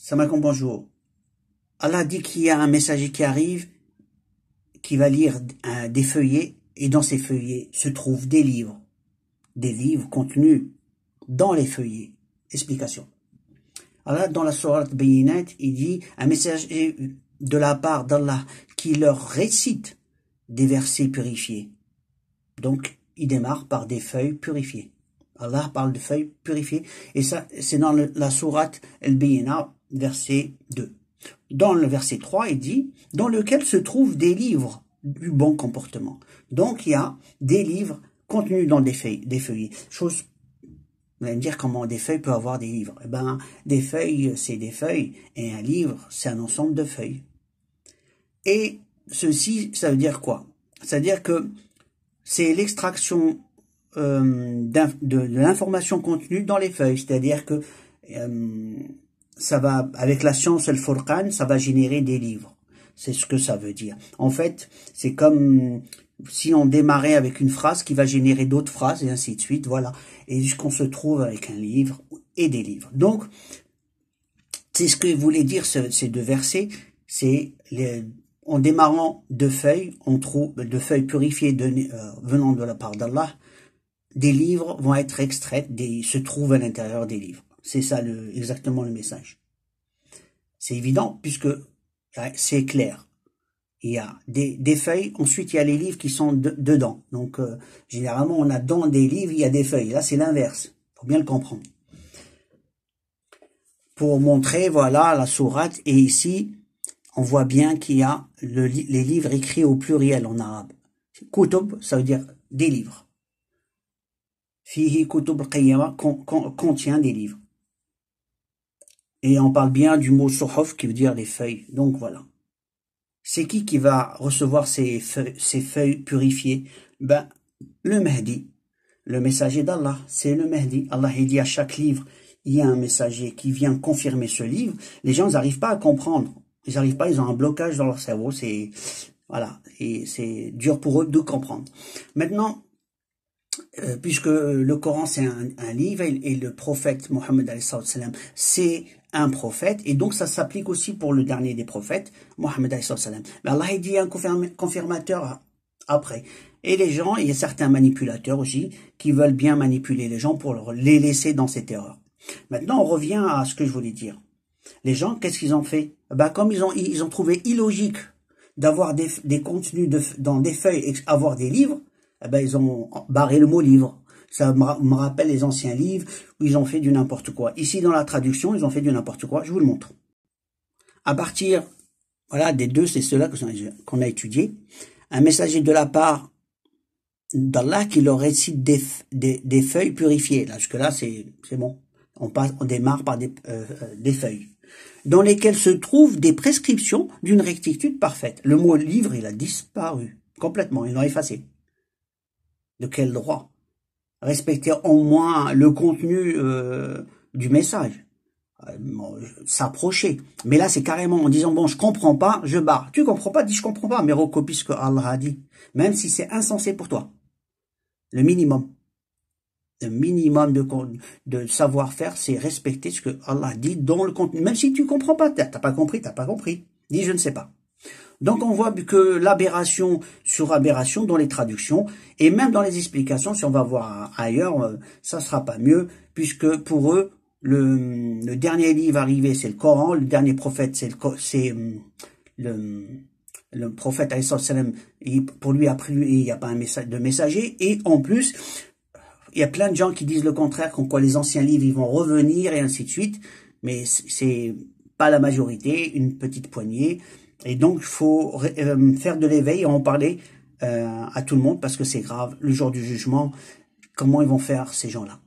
Salam bonjour. Allah dit qu'il y a un messager qui arrive, qui va lire des feuillets, et dans ces feuillets se trouvent des livres contenus dans les feuillets. Explication. Allah, dans la sourate Bayinat, il dit un messager de la part d'Allah qui leur récite des versets purifiés. Donc, il démarre par des feuilles purifiées. Allah parle de feuilles purifiées, et ça, c'est dans la sourate Al-Bayinat, verset 2. Dans le verset 3, il dit, dans lequel se trouvent des livres du bon comportement. Donc, il y a des livres contenus dans des feuillets. Chose, vous allez me dire comment des feuilles peuvent avoir des livres. Eh ben, des feuilles, c'est des feuilles, et un livre, c'est un ensemble de feuilles. Et ceci, ça veut dire quoi? Ça veut dire que c'est l'extraction de l'information contenue dans les feuilles. C'est-à-dire que ça va, avec la science El Furqan, ça va générer des livres. C'est ce que ça veut dire. En fait, c'est comme si on démarrait avec une phrase qui va générer d'autres phrases et ainsi de suite, voilà. Et jusqu'on se trouve avec un livre et des livres. Donc, c'est ce que voulait dire ces deux versets. C'est en démarrant de feuilles, on trouve de feuilles purifiées venant de la part d'Allah. Des livres vont être extraits, se trouvent à l'intérieur des livres. C'est ça exactement le message. C'est évident puisque c'est clair. Il y a des feuilles, ensuite il y a les livres qui sont dedans. Donc généralement on a dans des livres, il y a des feuilles. Là c'est l'inverse, faut bien le comprendre. Pour montrer, voilà, la sourate, et ici on voit bien qu'il y a les livres écrits au pluriel en arabe. Kutub, ça veut dire des livres. Fihi kutub al-qayyama contient des livres. Et on parle bien du mot suhuf qui veut dire les feuilles. Donc voilà. C'est qui va recevoir ces feuilles purifiées? Ben, le Mahdi, le messager d'Allah, c'est le Mahdi. Allah il dit à chaque livre, il y a un messager qui vient confirmer ce livre. Les gens n'arrivent pas à comprendre. Ils n'arrivent pas, ils ont un blocage dans leur cerveau. C'est voilà, et c'est dur pour eux de comprendre. Maintenant, puisque le Coran c'est un livre et le prophète Mohammed c'est un prophète, et donc ça s'applique aussi pour le dernier des prophètes, Mohammed mais Allah il dit un confirmateur après. Et les gens, il y a certains manipulateurs aussi qui veulent bien manipuler les gens pour les laisser dans cette erreur. Maintenant on revient à ce que je voulais dire. Les gens, qu'est-ce qu'ils ont fait? Ben, comme ils ont trouvé illogique d'avoir des contenus dans des feuilles et avoir des livres, eh ben, ils ont barré le mot livre. Ça me rappelle les anciens livres où ils ont fait du n'importe quoi. Ici, dans la traduction, ils ont fait du n'importe quoi. Je vous le montre. À partir, voilà, des deux, c'est ceux-là qu'on a étudiés. Un messager de la part d'Allah qui leur récite des feuilles purifiées. Là, jusque-là, c'est bon. On démarre par des feuilles dans lesquelles se trouvent des prescriptions d'une rectitude parfaite. Le mot livre, il a disparu complètement. Ils l'ont effacé. De quel droit? Respecter au moins le contenu du message. S'approcher. Mais là, c'est carrément en disant, bon, je comprends pas, je barre. Tu comprends pas, dis je comprends pas, mais recopie ce que Allah a dit. Même si c'est insensé pour toi. Le minimum. Le minimum de savoir-faire, c'est respecter ce que Allah dit dans le contenu. Même si tu comprends pas, t'as pas compris, t'as pas compris. Dis je ne sais pas. Donc on voit que l'aberration sur aberration dans les traductions et même dans les explications, si on va voir ailleurs, ça sera pas mieux, puisque pour eux, le dernier livre arrivé, c'est le Coran, le dernier prophète, c'est le prophète alayhi salam, pour lui après lui, il n'y a pas de messager, et en plus, il y a plein de gens qui disent le contraire, comme quoi les anciens livres ils vont revenir et ainsi de suite, mais c'est pas la majorité, une petite poignée. Et donc, il faut faire de l'éveil et en parler à tout le monde parce que c'est grave. Le jour du jugement, comment ils vont faire ces gens-là?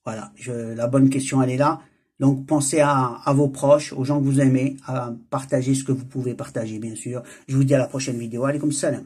Voilà, la bonne question, elle est là. Donc, pensez à vos proches, aux gens que vous aimez, à partager ce que vous pouvez partager, bien sûr. Je vous dis à la prochaine vidéo. Alaykoum salam.